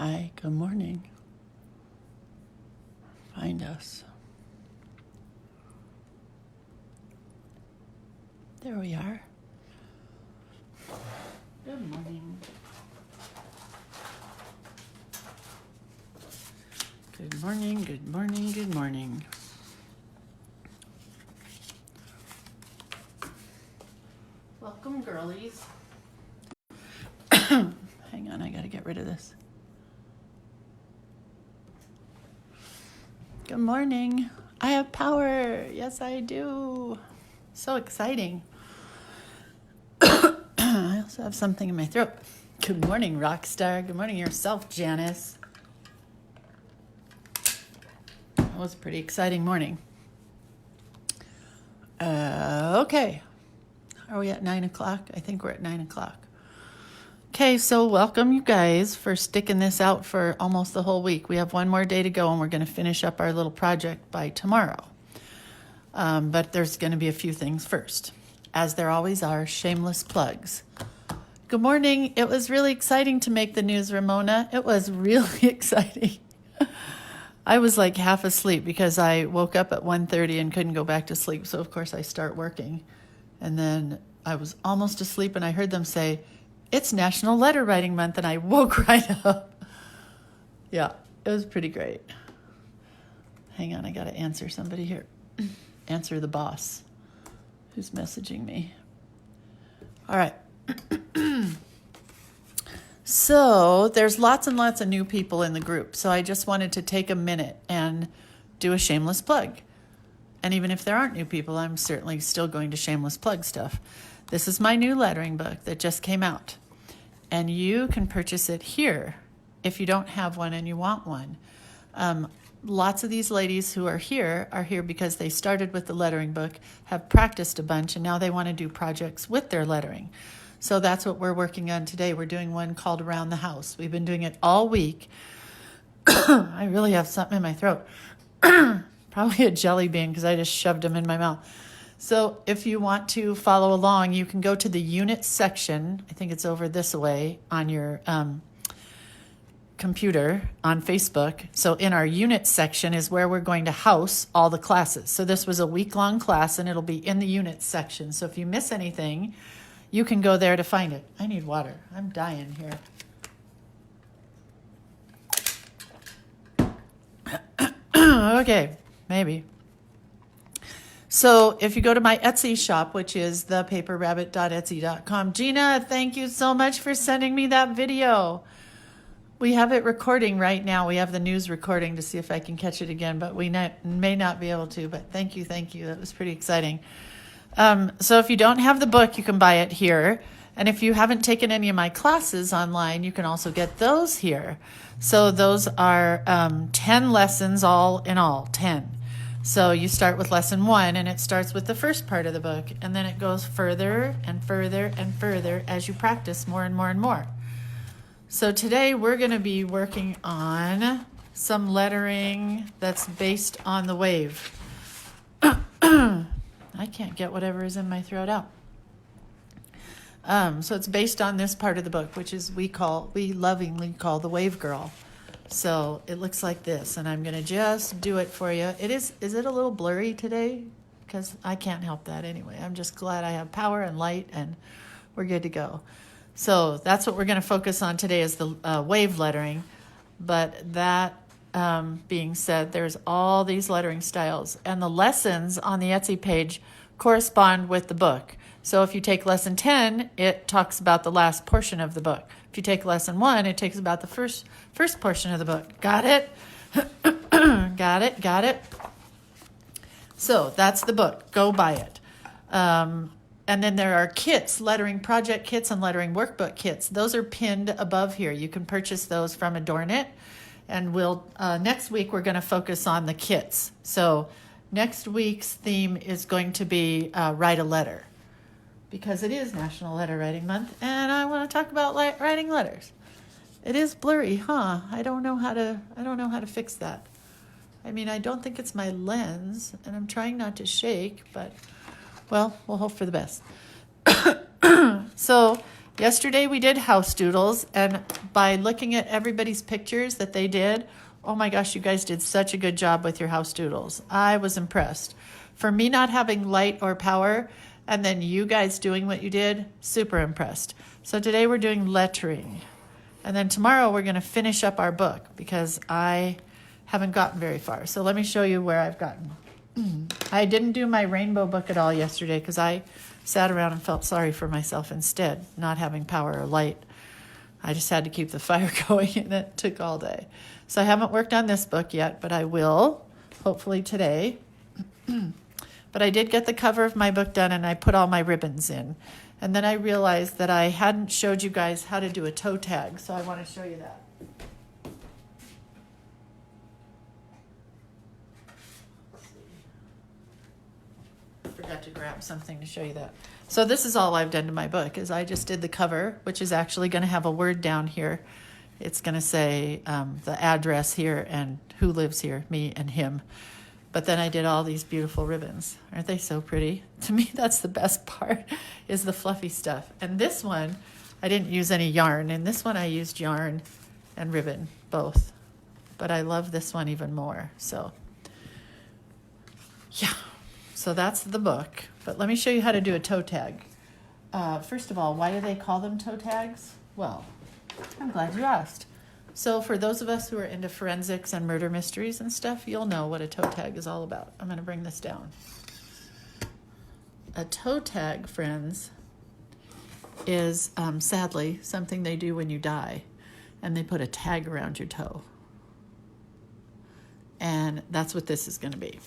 Hi, good morning. Find us. There we are. Good morning. Good morning, good morning, good morning. Welcome, girlies. Hang on, I gotta get rid of this. Good morning. I have power. Yes, I do. So exciting. I also have something in my throat. Good morning, Rockstar. Good morning yourself, Janice. That was a pretty exciting morning. Okay. Are we at 9 o'clock? I think we're at 9 o'clock. Okay, so welcome you guys for sticking this out for almost the whole week. We have one more day to go and we're going to finish up our little project by tomorrow. But there's going to be a few things first. As there always are, shameless plugs. Good morning. It was really exciting to make the news, Ramona. It was really exciting. I was like half asleep because I woke up at 1:30 and couldn't go back to sleep. So, of course, I start working. And then I was almost asleep and I heard them say, "It's National Letter Writing Month," and I woke right up. Yeah, it was pretty great. Hang on, I got to answer somebody here. Answer the boss who's messaging me. All right. So there's lots and lots of new people in the group. So I just wanted to take a minute and do a shameless plug. And even if there aren't new people, I'm certainly still going to shameless plug stuff. This is my new lettering book that just came out. And you can purchase it here if you don't have one and you want one. Lots of these ladies who are here because they started with the lettering book, have practiced a bunch, and now they want to do projects with their lettering. So that's what we're working on today. We're doing one called Around the House. We've been doing it all week. I really have something in my throat. Probably a jelly bean because I just shoved them in my mouth. So if you want to follow along, you can go to the unit section. I think it's over this way on your computer on Facebook. So in our unit section is where we're going to house all the classes. So this was a week-long class and it'll be in the unit section. So if you miss anything, you can go there to find it. I need water. I'm dying here. Okay, maybe. So if you go to my Etsy shop, which is thepaperrabbit.etsy.com, Gina, thank you so much for sending me that video. We have it recording right now. We have the news recording to see if I can catch it again, but we may not be able to. But thank you. That was pretty exciting. So if you don't have the book, you can buy it here. And if you haven't taken any of my classes online, you can also get those here. So those are 10 lessons all in all, 10. So you start with lesson 1, and it starts with the first part of the book, and then it goes further and further and further as you practice more and more and more. So today we're going to be working on some lettering that's based on the wave. I can't get whatever is in my throat out. So it's based on this part of the book, which is we lovingly call the Wave Girl. So it looks like this, and I'm going to just do it for you. Is it a little blurry today? Because I can't help that anyway. I'm just glad I have power and light, and we're good to go. So that's what we're going to focus on today is the wave lettering. But that being said, there's all these lettering styles, and the lessons on the Etsy page correspond with the book. So if you take lesson 10, it talks about the last portion of the book. If you take lesson 1, it takes about the first portion of the book. Got it? Got it? So that's the book. Go buy it. And then there are kits, lettering project kits and lettering workbook kits. Those are pinned above here. You can purchase those from Adorn It. And next week we're going to focus on the kits. So next week's theme is going to be write a letter, because it is National Letter Writing Month, and I want to talk about writing letters. It is blurry, huh? I don't know how to fix that. I mean, I don't think it's my lens, and I'm trying not to shake, but well, we'll hope for the best. So Yesterday we did house doodles, and by looking at everybody's pictures that they did, oh my gosh, you guys did such a good job with your house doodles. I was impressed. For me not having light or power, and then you guys doing what you did, super impressed. So today we're doing lettering. And then tomorrow we're going to finish up our book because I haven't gotten very far. So let me show you where I've gotten. I didn't do my rainbow book at all yesterday because I sat around and felt sorry for myself instead, not having power or light. I just had to keep the fire going, and it took all day. So I haven't worked on this book yet, but I will, hopefully today. But I did get the cover of my book done, and I put all my ribbons in. And then I realized that I hadn't showed you guys how to do a toe tag, so I want to show you that. Forgot to grab something to show you that. So this is all I've done to my book, is I just did the cover, which is actually going to have a word down here. It's going to say the address here and who lives here, me and him. But then I did all these beautiful ribbons. Aren't they so pretty? To me, that's the best part, is the fluffy stuff. And this one, I didn't use any yarn. And this one I used yarn and ribbon, both. But I love this one even more. So, yeah. So that's the book. But let me show you how to do a toe tag. First of all, why do they call them toe tags? Well, I'm glad you asked. So for those of us who are into forensics and murder mysteries and stuff, you'll know what a toe tag is all about. I'm going to bring this down. A toe tag, friends, is sadly something they do when you die, and they put a tag around your toe. And that's what this is going to be.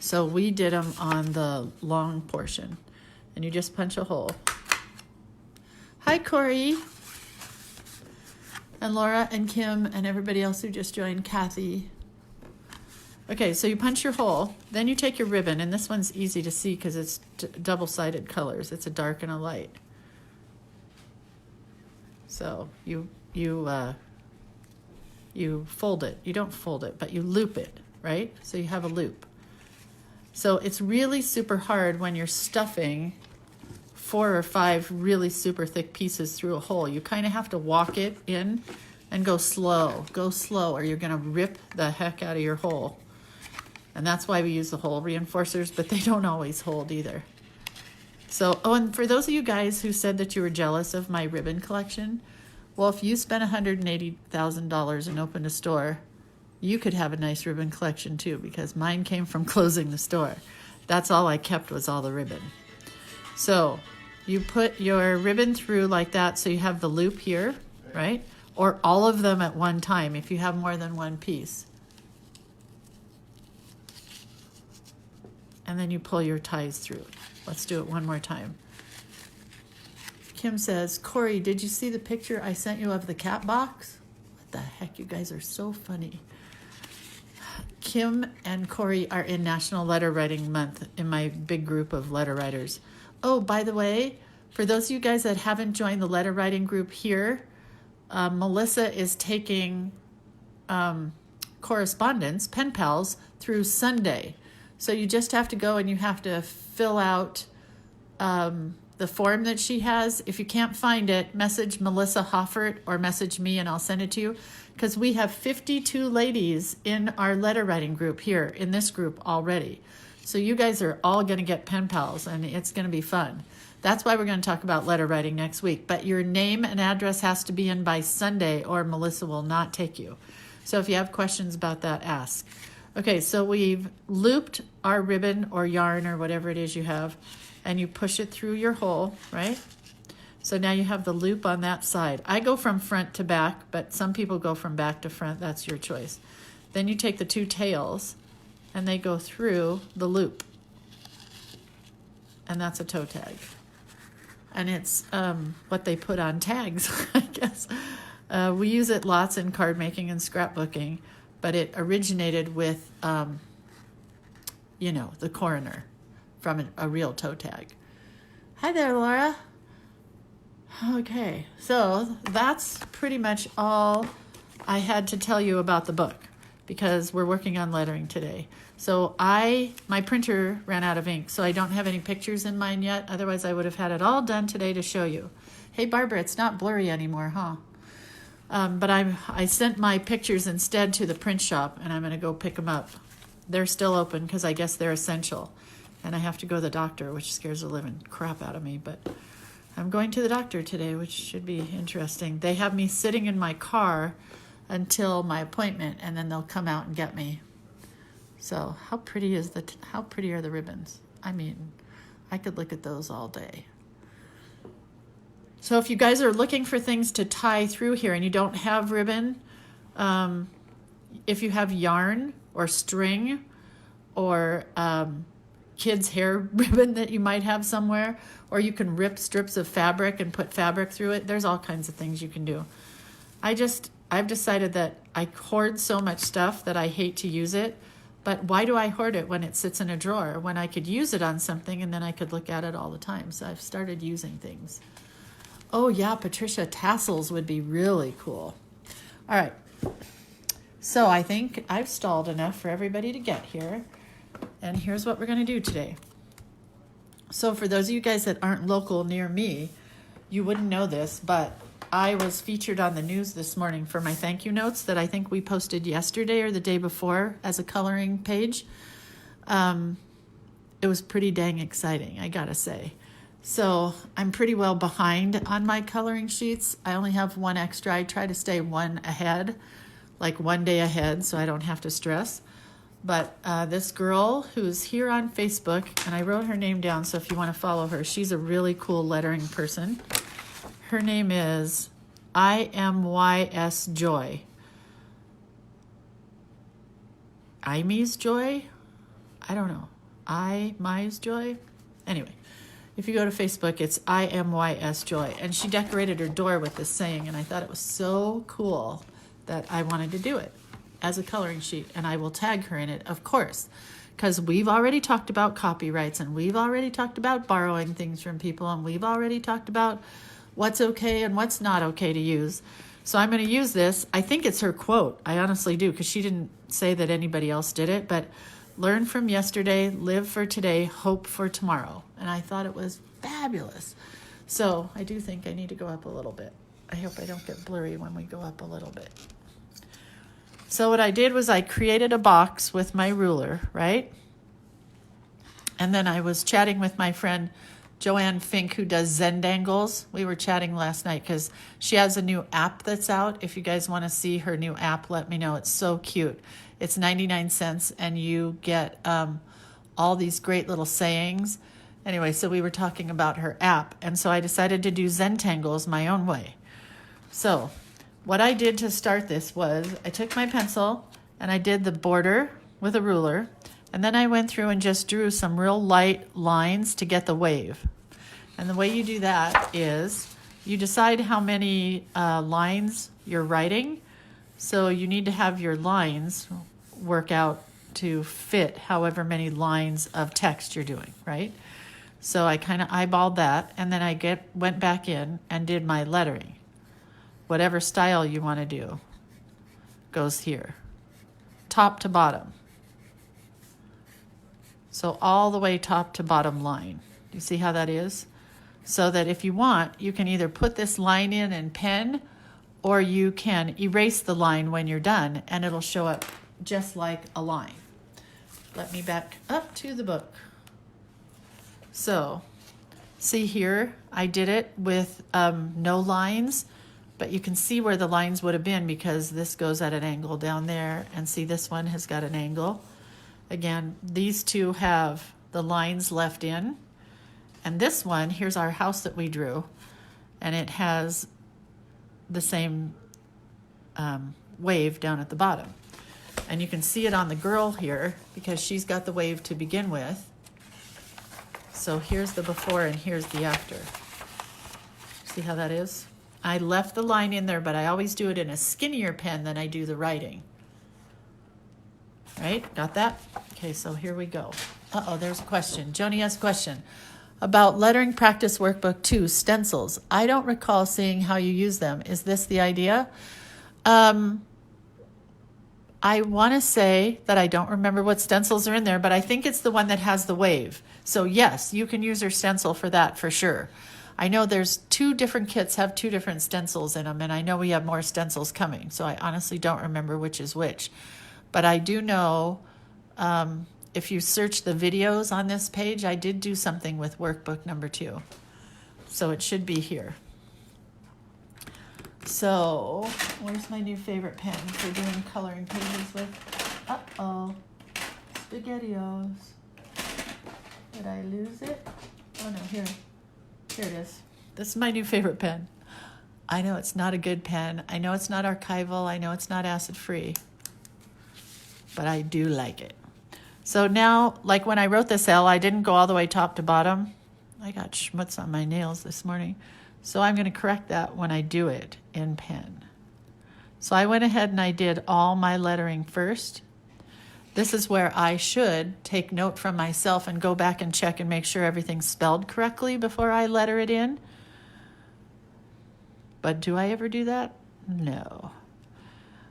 So we did them on the long portion, and you just punch a hole. Hi, Corey. And Laura and Kim and everybody else who just joined, Kathy. Okay, so you punch your hole, then you take your ribbon, and this one's easy to see because it's double-sided colors. It's a dark and a light. So you fold it. You don't fold it, but you loop it, right? So you have a loop. So it's really super hard when you're stuffing 4 or 5 really super thick pieces through a hole. You kind of have to walk it in and go slow, or you're going to rip the heck out of your hole. And that's why we use the hole reinforcers, but they don't always hold either. So, oh, and for those of you guys who said that you were jealous of my ribbon collection, well, if you spent $180,000 and opened a store, you could have a nice ribbon collection too, because mine came from closing the store. That's all I kept, was all the ribbon. So you put your ribbon through like that, so you have the loop here, right? Or all of them at one time if you have more than one piece. And then you pull your ties through. Let's do it one more time. Kim says, Corey, did you see the picture I sent you of the cat box? What the heck, you guys are so funny. Kim and Corey are in National Letter Writing Month in my big group of letter writers. Oh, by the way, for those of you guys that haven't joined the letter writing group here, Melissa is taking correspondence, pen pals, through Sunday. So you just have to go and you have to fill out the form that she has. If you can't find it, message Melissa Hoffert or message me and I'll send it to you. Because we have 52 ladies in our letter writing group here, in this group already. So you guys are all going to get pen pals, and it's going to be fun. That's why we're going to talk about letter writing next week. But your name and address has to be in by Sunday, or Melissa will not take you. So if you have questions about that, ask. Okay, so we've looped our ribbon or yarn or whatever it is you have, and you push it through your hole, right? So now you have the loop on that side. I go from front to back, but some people go from back to front. That's your choice. Then you take the 2 tails, and they go through the loop. And that's a toe tag. And it's what they put on tags, I guess. We use it lots in card making and scrapbooking, but it originated with, the coroner from a real toe tag. Hi there, Laura. Okay, so that's pretty much all I had to tell you about the book, because we're working on lettering today. So my printer ran out of ink, so I don't have any pictures in mine yet. Otherwise, I would have had it all done today to show you. Hey, Barbara, it's not blurry anymore, huh? But I sent my pictures instead to the print shop, and I'm going to go pick them up. They're still open because I guess they're essential. And I have to go to the doctor, which scares the living crap out of me. But I'm going to the doctor today, which should be interesting. They have me sitting in my car until my appointment, and then they'll come out and get me. So how pretty are the ribbons? I mean, I could look at those all day. So if you guys are looking for things to tie through here and you don't have ribbon, if you have yarn or string or kids' hair ribbon that you might have somewhere, or you can rip strips of fabric and put fabric through it, there's all kinds of things you can do. I've decided that I hoard so much stuff that I hate to use it. But why do I hoard it when it sits in a drawer, when I could use it on something and then I could look at it all the time? So I've started using things. Oh yeah, Patricia, tassels would be really cool. All right. So I think I've stalled enough for everybody to get here. And here's what we're going to do today. So for those of you guys that aren't local near me, you wouldn't know this, but I was featured on the news this morning for my thank you notes that I think we posted yesterday or the day before as a coloring page. It was pretty dang exciting, I gotta say. So I'm pretty well behind on my coloring sheets. I only have one extra. I try to stay one ahead, like one day ahead, so I don't have to stress. But this girl who's here on Facebook, and I wrote her name down, so if you want to follow her, she's a really cool lettering person. Her name is IMYS Joy. Imies Joy? I don't know. IMYS Joy? Anyway, if you go to Facebook, it's IMYS Joy. And she decorated her door with this saying, and I thought it was so cool that I wanted to do it as a coloring sheet. And I will tag her in it, of course, because we've already talked about copyrights, and we've already talked about borrowing things from people, and we've already talked about what's okay and what's not okay to use. So I'm going to use this. I think it's her quote. I honestly do, because she didn't say that anybody else did it. But learn from yesterday, live for today, hope for tomorrow. And I thought it was fabulous. So I do think I need to go up a little bit. I hope I don't get blurry when we go up a little bit. So what I did was I created a box with my ruler, right? And then I was chatting with my friend Joanne Fink, who does Zendangles. We were chatting last night because she has a new app that's out. If you guys want to see her new app, let me know. It's so cute. It's 99 cents, and you get all these great little sayings. Anyway, so we were talking about her app, and so I decided to do Zentangles my own way. So what I did to start this was I took my pencil and I did the border with a ruler, and then I went through and just drew some real light lines to get the wave. And the way you do that is you decide how many lines you're writing. So you need to have your lines work out to fit however many lines of text you're doing, right? So I kind of eyeballed that, and then I went back in and did my lettering. Whatever style you want to do goes here, top to bottom. So all the way top to bottom line. Do you see how that is? So that if you want, you can either put this line in pen, or you can erase the line when you're done, and it'll show up just like a line. Let me back up to the book. So see here, I did it with no lines, but you can see where the lines would have been because this goes at an angle down there, and see this one has got an angle. Again, these two have the lines left in, and this one, here's our house that we drew, and it has the same wave down at the bottom. And you can see it on the girl here because she's got the wave to begin with. So here's the before and here's the after. See how that is? I left the line in there, but I always do it in a skinnier pen than I do the writing. Right? Got that? Okay, so here we go. Uh-oh, there's a question. Joni has a question about Lettering Practice Workbook 2, stencils. I don't recall seeing how you use them. Is this the idea? I want to say that I don't remember what stencils are in there, but I think it's the one that has the wave. So yes, you can use her stencil for that for sure. I know there's 2 different kits have 2 different stencils in them, and I know we have more stencils coming. So I honestly don't remember which is which. But I do know if you search the videos on this page, I did do something with workbook number 2. So it should be here. So, where's my new favorite pen for doing coloring pages with? Uh-oh. SpaghettiOs. Did I lose it? Oh no, here. Here it is. This is my new favorite pen. I know it's not a good pen. I know it's not archival. I know it's not acid-free. But I do like it. So now, like when I wrote this L, I didn't go all the way top to bottom. I got schmutz on my nails this morning. So I'm going to correct that when I do it in pen. So I went ahead and I did all my lettering first. This is where I should take note from myself and go back and check and make sure everything's spelled correctly before I letter it in. But do I ever do that? No.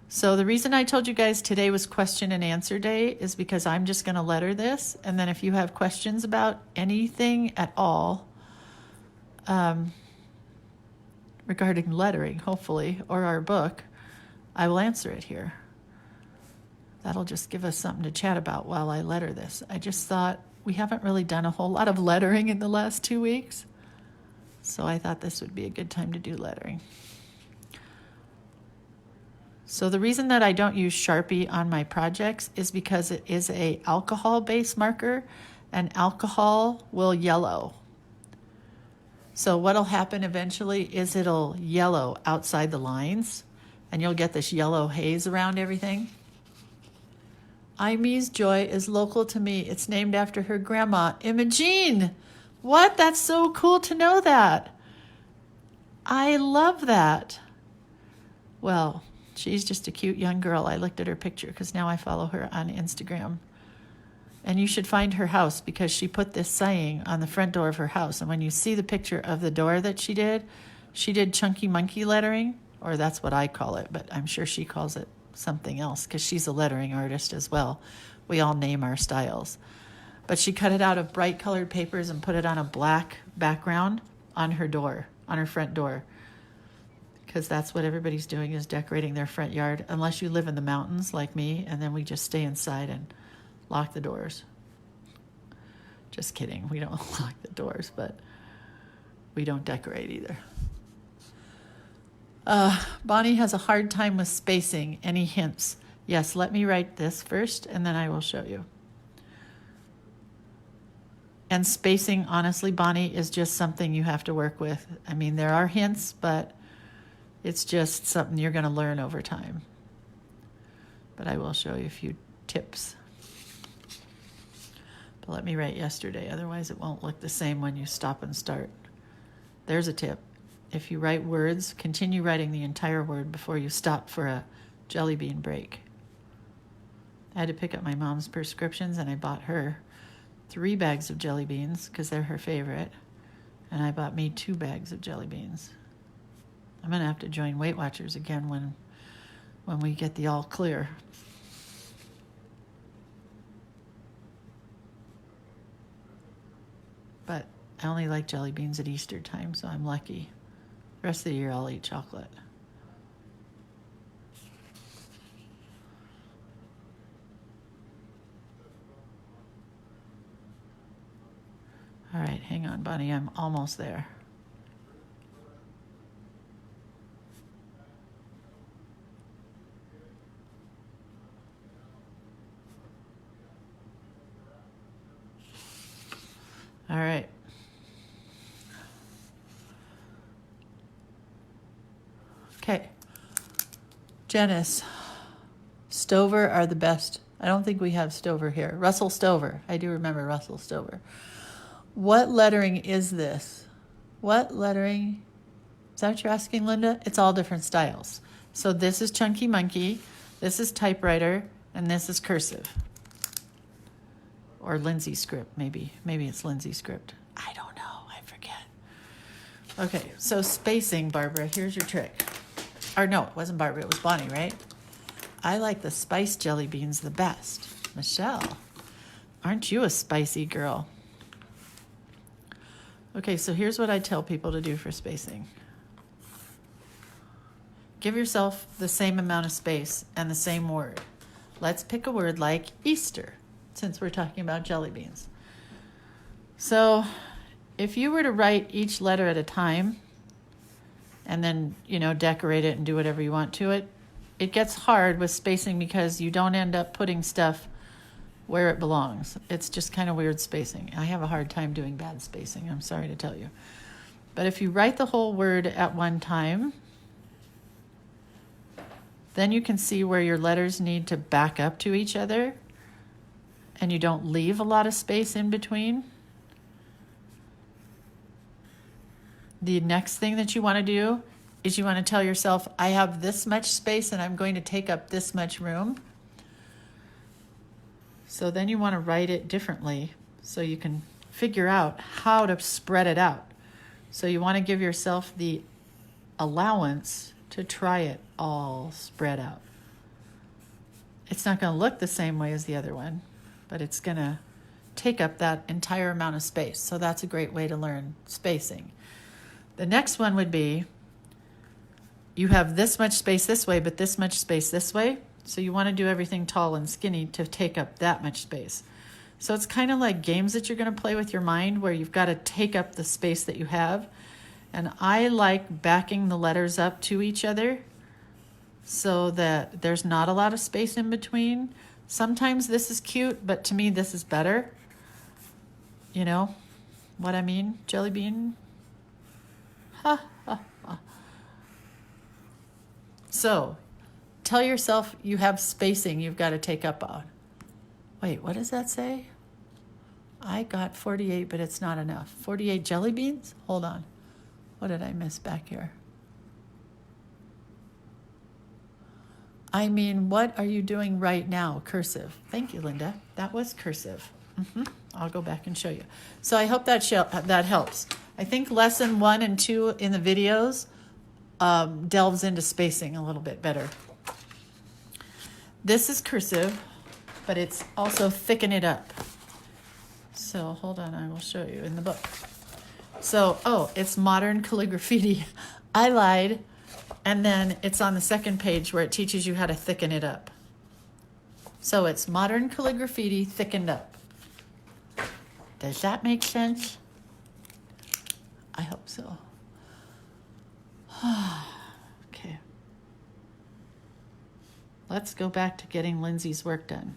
So the reason I told you guys today was question and answer day is because I'm just going to letter this. And then if you have questions about anything at all, regarding lettering, hopefully, or our book, I will answer it here. That'll just give us something to chat about while I letter this. I just thought we haven't really done a whole lot of lettering in the last 2 weeks, so I thought this would be a good time to do lettering. So the reason that I don't use Sharpie on my projects is because it is a alcohol-based marker, and alcohol will yellow. So what'll happen eventually is it'll yellow outside the lines, and you'll get this yellow haze around everything. Imee's Joy is local to me. It's named after her grandma, Imogene. What? That's so cool to know that. I love that. Well, she's just a cute young girl. I looked at her picture because now I follow her on Instagram. And you should find her house because she put this saying on the front door of her house. And when you see the picture of the door that she did chunky monkey lettering, or that's what I call it, but I'm sure she calls it something else because she's a lettering artist as well. We all name our styles. But she cut it out of bright colored papers and put it on a black background on her door, on her front door. Because that's what everybody's doing is decorating their front yard, unless you live in the mountains like me, and then we just stay inside and lock the doors. Just kidding. We don't lock the doors, but we don't decorate either. Bonnie has a hard time with spacing. Any hints? Yes, let me write this first, and then I will show you. And spacing, honestly, Bonnie, is just something you have to work with. I mean, there are hints, but it's just something you're going to learn over time. But I will show you a few tips. But let me write yesterday, otherwise it won't look the same when you stop and start. There's a tip. If you write words, continue writing the entire word before you stop for a jelly bean break. I had to pick up my mom's prescriptions, and I bought her 3 bags of jelly beans because they're her favorite, and I bought me 2 bags of jelly beans. I'm going to have to join Weight Watchers again when we get the all clear. But I only like jelly beans at Easter time, so I'm lucky. The rest of the year, I'll eat chocolate. All right, hang on, Bonnie. I'm almost there. All right. Okay. Janice, Stover are the best. I don't think we have Stover here. Russell Stover. I do remember Russell Stover. What lettering is this? What lettering? Is that what you're asking, Linda? It's all different styles. So this is Chunky Monkey, this is typewriter, and this is cursive. Or Lindsay script, maybe. Maybe it's Lindsay script. I don't know. I forget. Okay, so spacing, Barbara. Here's your trick. Or no, it wasn't Barbara. It was Bonnie, right? I like the spiced jelly beans the best. Michelle, aren't you a spicy girl? Okay, so here's what I tell people to do for spacing. Give yourself the same amount of space and the same word. Let's pick a word like Easter, since we're talking about jelly beans. So if you were to write each letter at a time and then, decorate it and do whatever you want to it, it gets hard with spacing because you don't end up putting stuff where it belongs. It's just kind of weird spacing. I have a hard time doing bad spacing, I'm sorry to tell you. But if you write the whole word at one time, then you can see where your letters need to back up to each other and you don't leave a lot of space in between. The next thing that you want to do is you want to tell yourself, I have this much space and I'm going to take up this much room. So then you want to write it differently so you can figure out how to spread it out. So you want to give yourself the allowance to try it all spread out. It's not going to look the same way as the other one, but it's going to take up that entire amount of space. So that's a great way to learn spacing. The next one would be, you have this much space this way, but this much space this way. So you want to do everything tall and skinny to take up that much space. So it's kind of like games that you're going to play with your mind where you've got to take up the space that you have. And I like backing the letters up to each other so that there's not a lot of space in between. Sometimes this is cute, but to me this is better. You know what I mean? Jelly bean? Ha, ha, ha. So tell yourself you have spacing you've got to take up on. Wait, what does that say? I got 48, but it's not enough. 48 jelly beans? Hold on. What did I miss back here? I mean, what are you doing right now? Cursive. Thank you, Linda. That was cursive. I'll go back and show you. So I hope that helps. I think lesson 1 and 2 in the videos delves into spacing a little bit better. This is cursive, but it's also thicken it up. So hold on, I will show you in the book. So, it's modern calligraphy. I lied. And then it's on the second page where it teaches you how to thicken it up. So it's modern calligraphy thickened up. Does that make sense? I hope so. Okay. Let's go back to getting Lindsay's work done.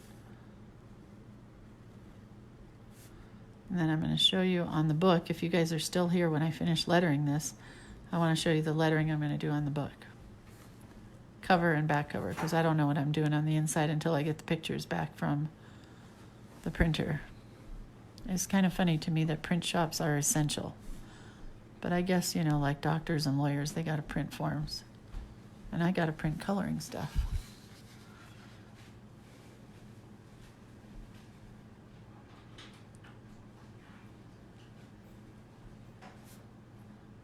And then I'm going to show you on the book, if you guys are still here when I finish lettering this, I want to show you the lettering I'm going to do on the book. Cover and back cover, because I don't know what I'm doing on the inside until I get the pictures back from the printer. It's kind of funny to me that print shops are essential. But I guess, like doctors and lawyers, they got to print forms. And I got to print coloring stuff.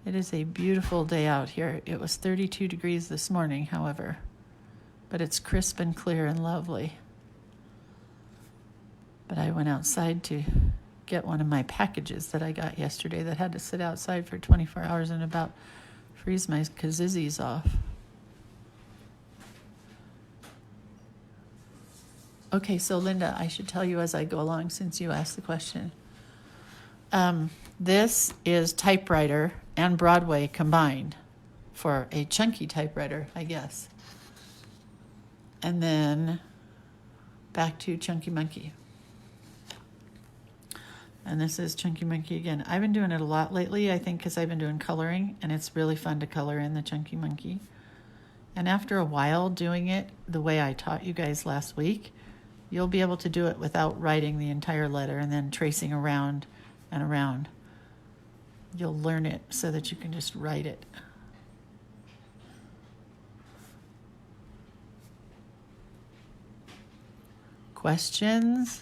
It is a beautiful day out here. It was 32 degrees this morning, however, but it's crisp and clear and lovely. But I went outside to get one of my packages that I got yesterday that had to sit outside for 24 hours and about freeze my kazizis off. Okay, so Linda, I should tell you as I go along since you asked the question. This is typewriter and Broadway combined for a chunky typewriter, I guess. And then back to Chunky Monkey. And this is Chunky Monkey again. I've been doing it a lot lately, I think, because I've been doing coloring, and it's really fun to color in the Chunky Monkey. And after a while doing it the way I taught you guys last week, you'll be able to do it without writing the entire letter and then tracing around and around. You'll learn it so that you can just write it. Questions?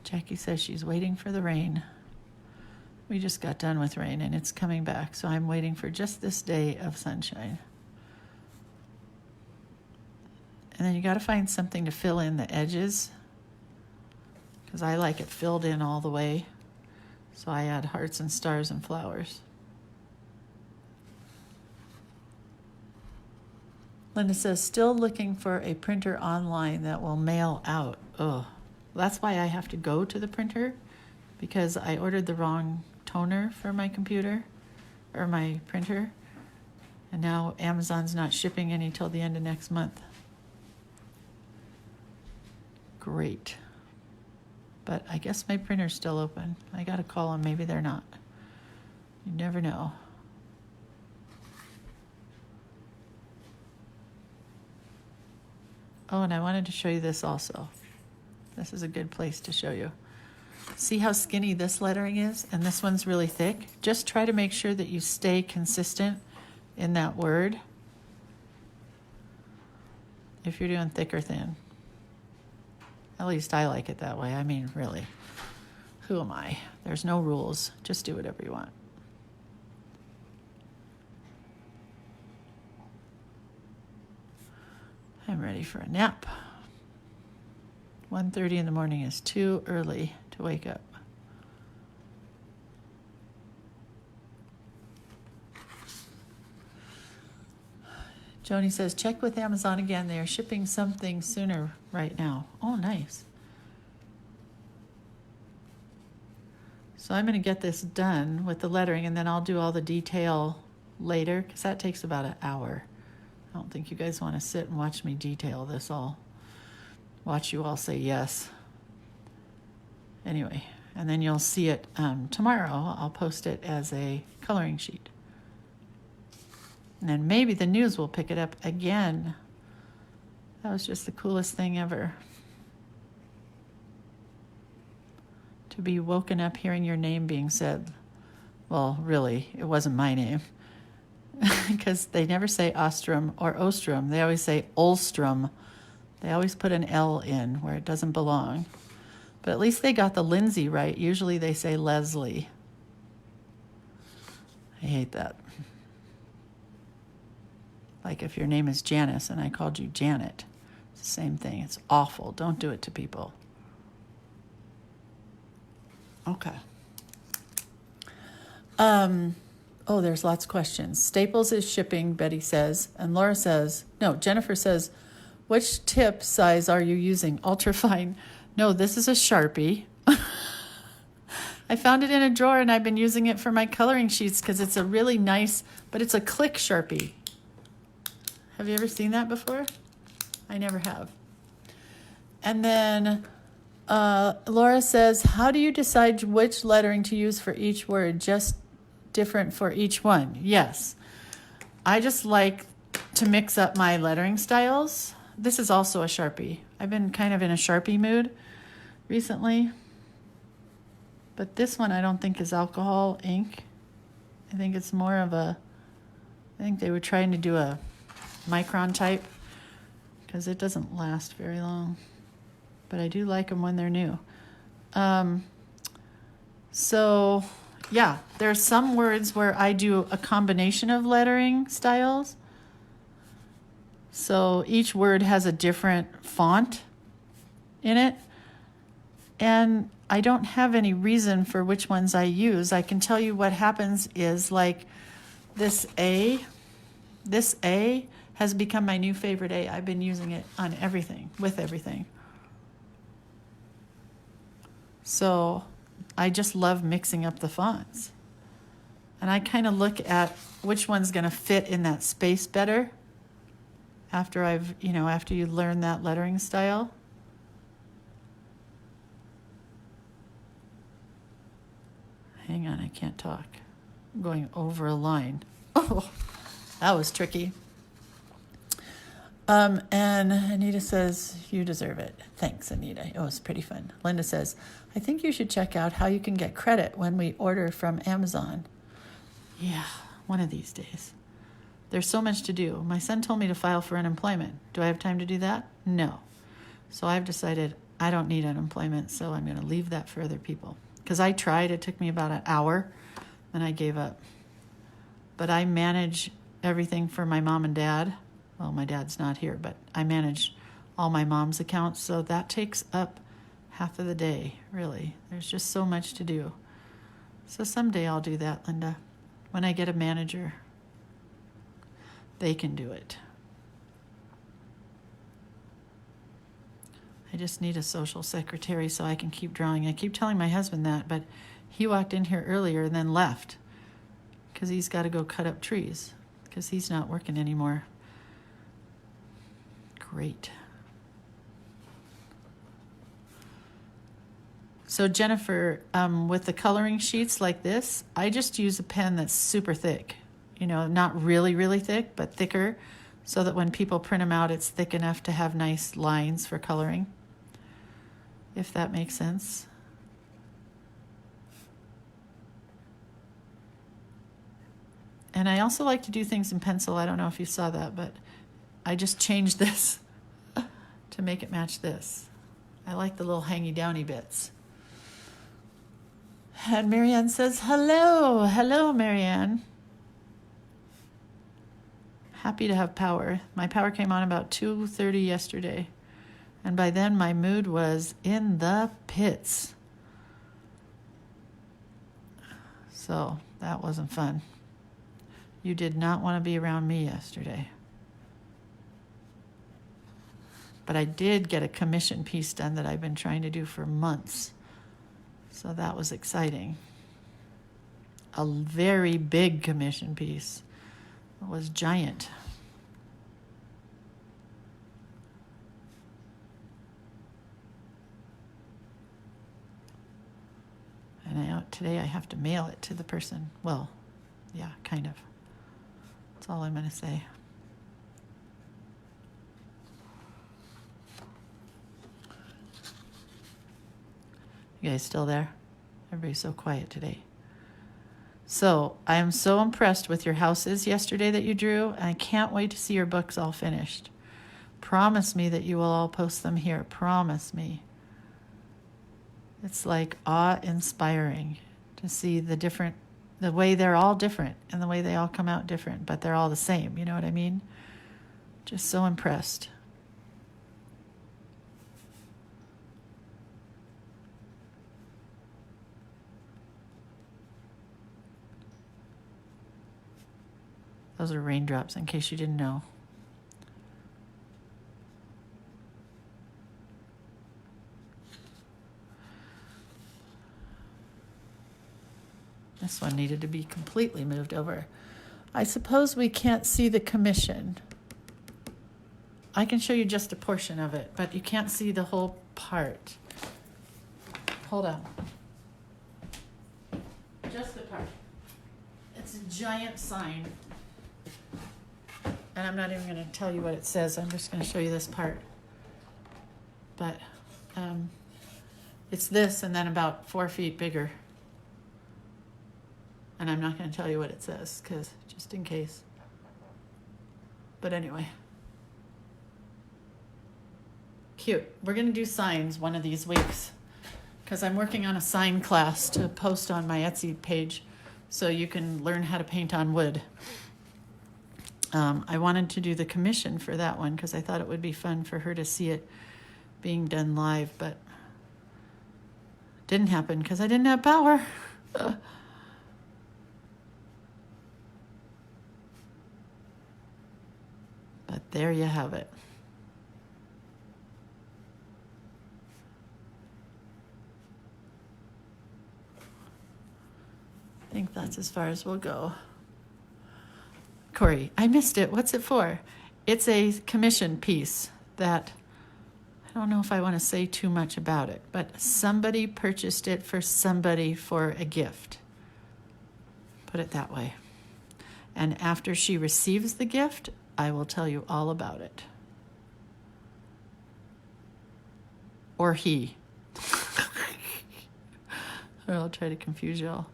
Jackie says she's waiting for the rain. We just got done with rain and it's coming back, so I'm waiting for just this day of sunshine. And then you got to find something to fill in the edges, because I like it filled in all the way. So I add hearts and stars and flowers. Linda says, still looking for a printer online that will mail out. Oh, that's why I have to go to the printer, because I ordered the wrong toner for my computer or my printer. And now Amazon's not shipping any till the end of next month. Great. But I guess my printer's still open. I got to call them. Maybe they're not. You never know. Oh, and I wanted to show you this also. This is a good place to show you. See how skinny this lettering is? And this one's really thick. Just try to make sure that you stay consistent in that word if you're doing thick or thin. At least I like it that way. I mean, really, who am I? There's no rules. Just do whatever you want. I'm ready for a nap. 1:30 in the morning is too early to wake up. Joni says, check with Amazon again. They are shipping something sooner right now. Oh, nice. So I'm going to get this done with the lettering, and then I'll do all the detail later, because that takes about an hour. I don't think you guys want to sit and watch me detail this all. Watch you all say yes. Anyway, and then you'll see it tomorrow. I'll post it as a coloring sheet. And then maybe the news will pick it up again. That was just the coolest thing ever. To be woken up hearing your name being said. Well, really, it wasn't my name. Because they never say Ostrom or Ostrom. They always say Olstrom. They always put an L in where it doesn't belong. But at least they got the Lindsay right. Usually they say Leslie. I hate that. Like if your name is Janice and I called you Janet. It's the same thing. It's awful. Don't do it to people. Okay. Oh, there's lots of questions. Staples is shipping, Betty says. And Laura says, no, Jennifer says, which tip size are you using? Ultrafine. No, this is a Sharpie. I found it in a drawer and I've been using it for my coloring sheets because it's a really nice, but it's a click Sharpie. Have you ever seen that before? I never have. And then Laura says, how do you decide which lettering to use for each word? Just different for each one? Yes. I just like to mix up my lettering styles. This is also a Sharpie. I've been kind of in a Sharpie mood recently. But this one I don't think is alcohol ink. I think it's more of a, I think they were trying to do a micron type because it doesn't last very long. But I do like them when they're new. So, yeah, there are some words where I do a combination of lettering styles. So each word has a different font in it. And I don't have any reason for which ones I use. I can tell you what happens is like this A has become my new favorite A. I've been using it on everything, with everything. So I just love mixing up the fonts. And I kind of look at which one's going to fit in that space better after after you learn that lettering style. Hang on, I can't talk. I'm going over a line. Oh, that was tricky. And Anita says, you deserve it. Thanks, Anita. It was pretty fun. Linda says, I think you should check out how you can get credit when we order from Amazon. Yeah, one of these days. There's so much to do. My son told me to file for unemployment. Do I have time to do that? No. So I've decided I don't need unemployment, so I'm going to leave that for other people. because I tried. It took me about an hour, and I gave up. But I manage everything for my mom and dad. Well, my dad's not here, but I manage all my mom's accounts, so that takes up half of the day, really. There's just so much to do. So someday I'll do that, Linda. When I get a manager, they can do it. I just need a social secretary so I can keep drawing. I keep telling my husband that, but he walked in here earlier and then left because he's got to go cut up trees because he's not working anymore. Great. So Jennifer, with the coloring sheets like this, I just use a pen that's super thick. You know, not really, really thick, but thicker, so that when people print them out, it's thick enough to have nice lines for coloring, if that makes sense. And I also like to do things in pencil. I don't know if you saw that, but I just changed this to make it match this. I like the little hangy-downy bits. And Marianne says, hello. Hello, Marianne. Happy to have power. My power came on about 2:30 yesterday. And by then my mood was in the pits. So that wasn't fun. You did not want to be around me yesterday. But I did get a commission piece done that I've been trying to do for months. So that was exciting. A very big commission piece. It was giant. And today I have to mail it to the person. Well, yeah, kind of. That's all I'm going to say. You guys still there? Everybody's so quiet today. So I am so impressed with your houses yesterday that you drew, and I can't wait to see your books all finished. Promise me that you will all post them here. Promise me. It's like awe-inspiring to see the way they're all different and the way they all come out different, but they're all the same. You know what I mean? Just so impressed. Those are raindrops, in case you didn't know. This one needed to be completely moved over. I suppose we can't see the commission. I can show you just a portion of it, but you can't see the whole part. Hold on. Just the part. It's a giant sign. And I'm not even going to tell you what it says. I'm just going to show you this part. But it's this and then about 4 feet bigger. And I'm not going to tell you what it says, because just in case. But anyway. Cute. We're going to do signs one of these weeks, because I'm working on a sign class to post on my Etsy page so you can learn how to paint on wood. I wanted to do the commission for that one because I thought it would be fun for her to see it being done live, but didn't happen because I didn't have power. But there you have it. I think that's as far as we'll go. Corey, I missed it. What's it for? It's a commission piece that I don't know if I want to say too much about it, but somebody purchased it for somebody for a gift. Put it that way. And after she receives the gift, I will tell you all about it. Or he. Or I'll try to confuse you all.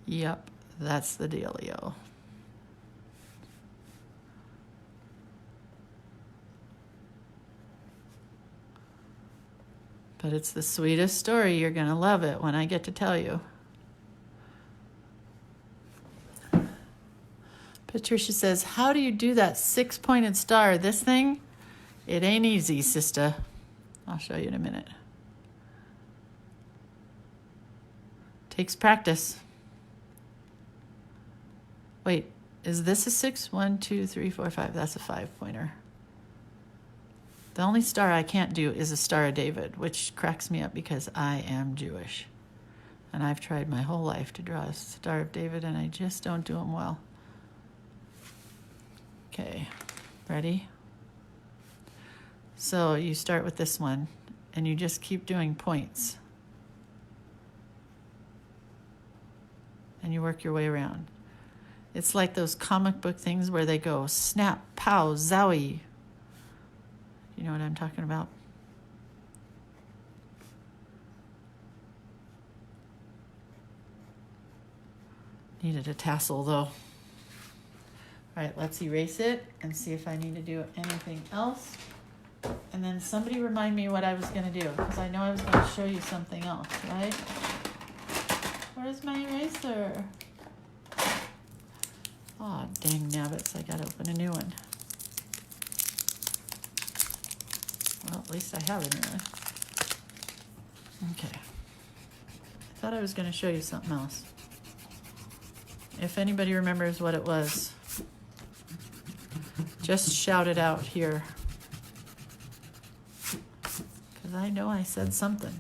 Yep, that's the dealio. But it's the sweetest story. You're going to love it when I get to tell you. Patricia says, how do you do that 6-pointed star? This thing, it ain't easy, sister. I'll show you in a minute. Takes practice. Wait, is this a 6? 1, 2, 3, 4, 5. That's a 5-pointer. The only star I can't do is a Star of David, which cracks me up because I am Jewish. And I've tried my whole life to draw a Star of David, and I just don't do them well. Okay, ready? So you start with this one, and you just keep doing points. And you work your way around. It's like those comic book things where they go snap, pow, zowie. You know what I'm talking about? Needed a tassel though. All right, let's erase it and see if I need to do anything else. And then somebody remind me what I was going to do, because I know I was going to show you something else, right? Where's my eraser? Oh, dang nabbits, I got to open a new one. Well, at least I have a new one. Okay. I thought I was going to show you something else. If anybody remembers what it was, just shout it out here. Because I know I said something.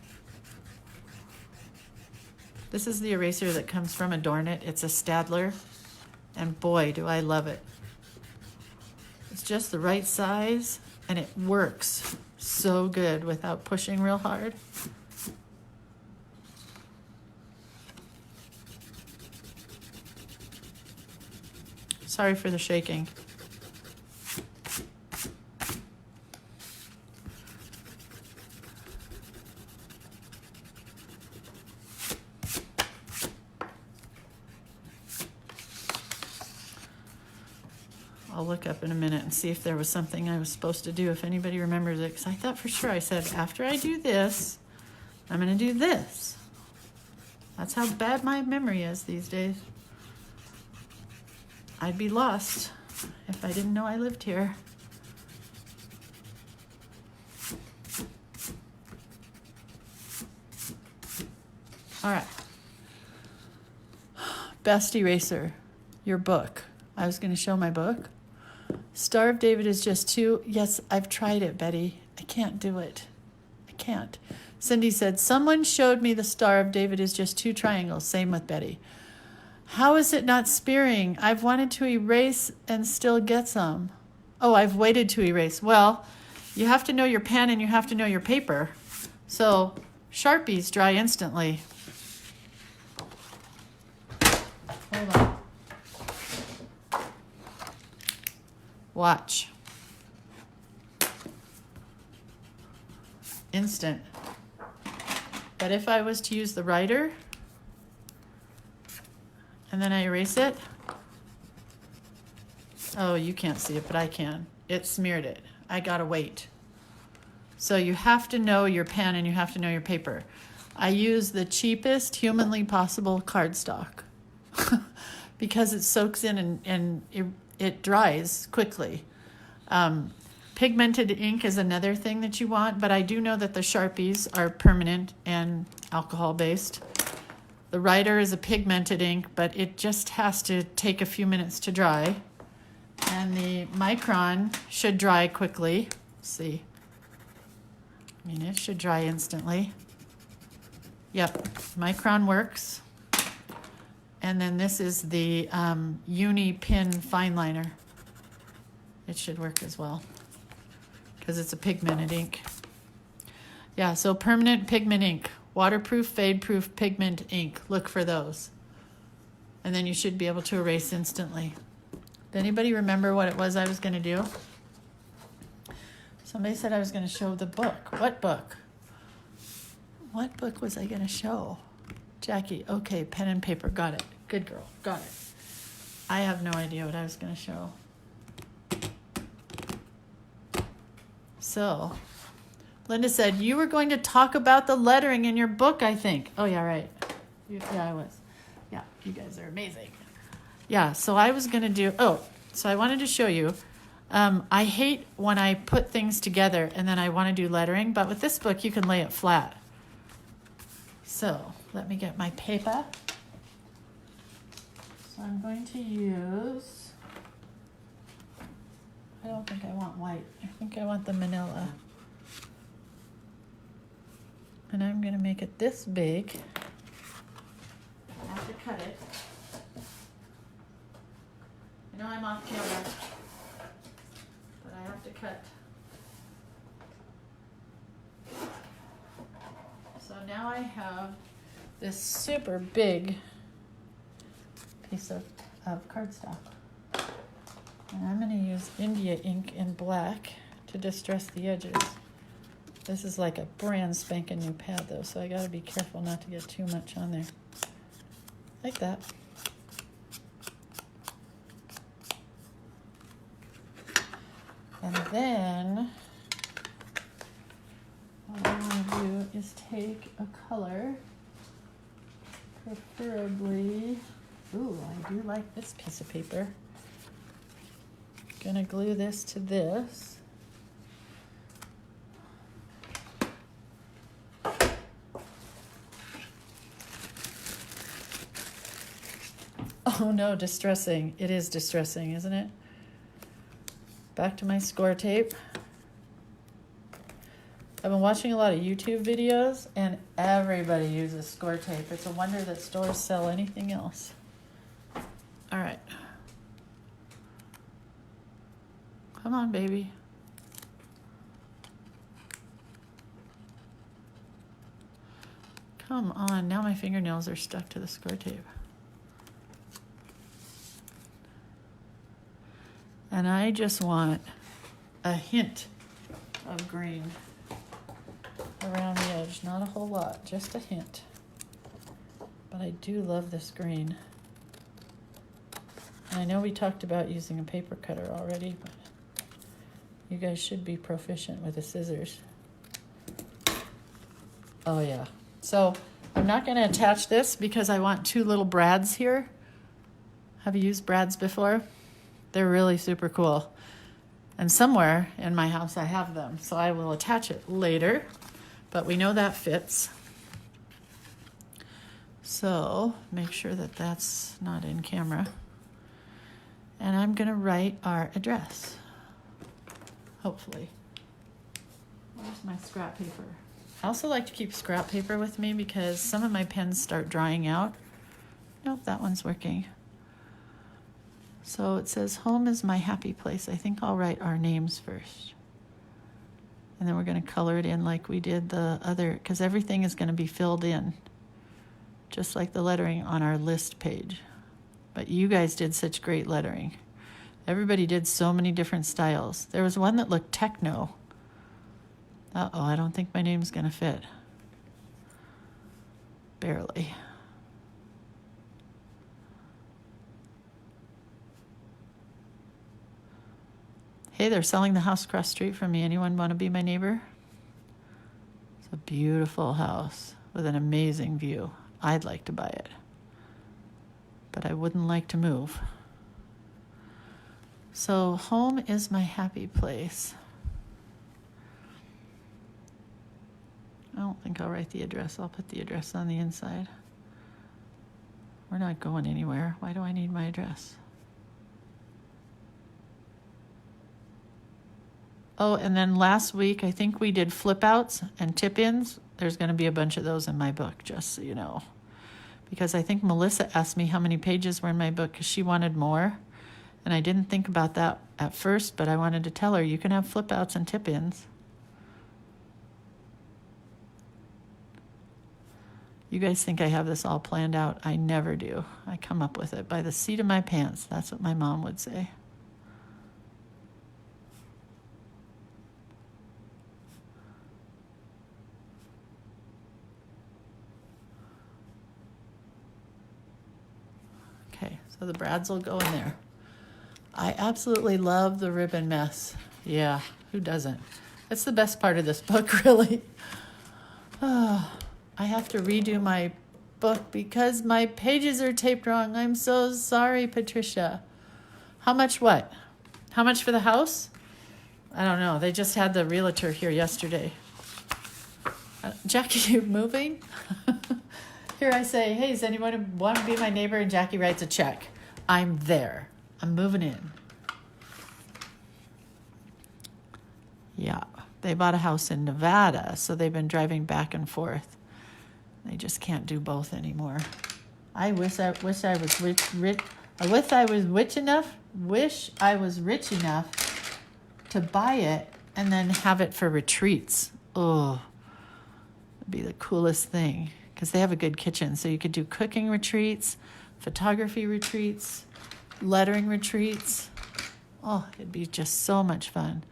This is the eraser that comes from Adorn It. It's a Staedtler. And boy, do I love it. It's just the right size, and it works so good without pushing real hard. Sorry for the shaking. I'll look up in a minute and see if there was something I was supposed to do, if anybody remembers it, because I thought for sure I said, after I do this, I'm going to do this. That's how bad my memory is these days. I'd be lost if I didn't know I lived here. All right. Best eraser, your book. I was going to show my book. Star of David is just 2. Yes, I've tried it, Betty. I can't do it. I can't. Cindy said, someone showed me the Star of David is just 2 triangles. Same with Betty. How is it not spearing? I've wanted to erase and still get some. Oh, I've waited to erase. Well, you have to know your pen and you have to know your paper. So Sharpies dry instantly. Hold on. Watch. Instant. But if I was to use the writer, and then I erase it, oh, you can't see it, but I can. It smeared it. I gotta wait. So you have to know your pen and you have to know your paper. I use the cheapest humanly possible cardstock because it soaks in and it dries quickly. Pigmented ink is another thing that you want, but I do know that the Sharpies are permanent and alcohol-based. The writer is a pigmented ink, but it just has to take a few minutes to dry. And the Micron should dry quickly. Let's see. I mean, it should dry instantly. Yep, Micron works. And then this is the Uni Pin Fine Liner. It should work as well because it's a pigmented ink. Yeah, so permanent pigment ink, waterproof, fade-proof pigment ink. Look for those. And then you should be able to erase instantly. Did anybody remember what it was I was going to do? Somebody said I was going to show the book. What book? What book was I going to show? Jackie, okay, pen and paper, got it. Good girl, got it. I have no idea what I was going to show. So, Linda said, you were going to talk about the lettering in your book, I think. Oh, yeah, right. Yeah, I was. Yeah, you guys are amazing. Yeah, so I was going to do, so I wanted to show you. I hate when I put things together and then I want to do lettering, but with this book, you can lay it flat. So let me get my paper. So I'm going to use, I don't think I want white. I think I want the manila. And I'm going to make it this big. I have to cut it. I know I'm off camera, but I have to cut. So now I have this super big piece of cardstock. And I'm going to use India ink in black to distress the edges. This is like a brand spanking new pad though, so I got to be careful not to get too much on there. Like that. And then what I want to do is take a color, preferably, ooh, I do like this piece of paper. Gonna glue this to this. Oh no, distressing. It is distressing, isn't it? Back to my score tape. I've been watching a lot of YouTube videos and everybody uses score tape. It's a wonder that stores sell anything else. All right. Come on, baby. Come on. Now my fingernails are stuck to the score tape. And I just want a hint of green around the edge. Not a whole lot, just a hint. But I do love this green. And I know we talked about using a paper cutter already, but you guys should be proficient with the scissors. Oh yeah. So I'm not going to attach this because I want two little brads here. Have you used brads before? They're really super cool. And somewhere in my house I have them, so I will attach it later. But we know that fits. So make sure that that's not in camera. And I'm going to write our address. Hopefully. Where's my scrap paper? I also like to keep scrap paper with me because some of my pens start drying out. Nope, that one's working. So it says, home is my happy place. I think I'll write our names first. And then we're going to color it in like we did the other, because everything is going to be filled in, just like the lettering on our list page. But you guys did such great lettering. Everybody did so many different styles. There was one that looked techno. Uh-oh, I don't think my name's going to fit. Barely. Hey, they're selling the house across the street from me. Anyone want to be my neighbor? It's a beautiful house with an amazing view. I'd like to buy it, but I wouldn't like to move. So home is my happy place. I don't think I'll write the address. I'll put the address on the inside. We're not going anywhere. Why do I need my address? Oh, and then last week, I think we did flip outs and tip ins. There's going to be a bunch of those in my book, just so you know. Because I think Melissa asked me how many pages were in my book because she wanted more. And I didn't think about that at first, but I wanted to tell her, you can have flip outs and tip ins. You guys think I have this all planned out. I never do. I come up with it by the seat of my pants. That's what my mom would say. Okay, so the brads will go in there. I absolutely love the ribbon mess. Yeah, who doesn't? That's the best part of this book, really. Oh, I have to redo my book because my pages are taped wrong. I'm so sorry, Patricia. How much what? How much for the house? I don't know. They just had the realtor here yesterday. Jackie, you moving? Here I say, hey, does anyone want to be my neighbor? And Jackie writes a check. I'm there. I'm moving in. Yeah, they bought a house in Nevada, so they've been driving back and forth. They just can't do both anymore. I wish I was rich enough to buy it and then have it for retreats. Oh, it'd be the coolest thing because they have a good kitchen, so you could do cooking retreats, photography retreats, lettering retreats. Oh, it'd be just so much fun.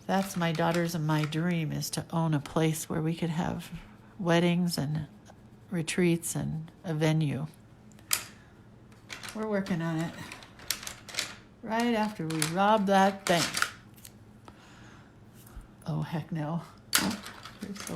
That's my daughter's and my dream, is to own a place where we could have weddings and retreats and a venue. We're working on it. Right after we rob that bank. Oh, heck no. You're so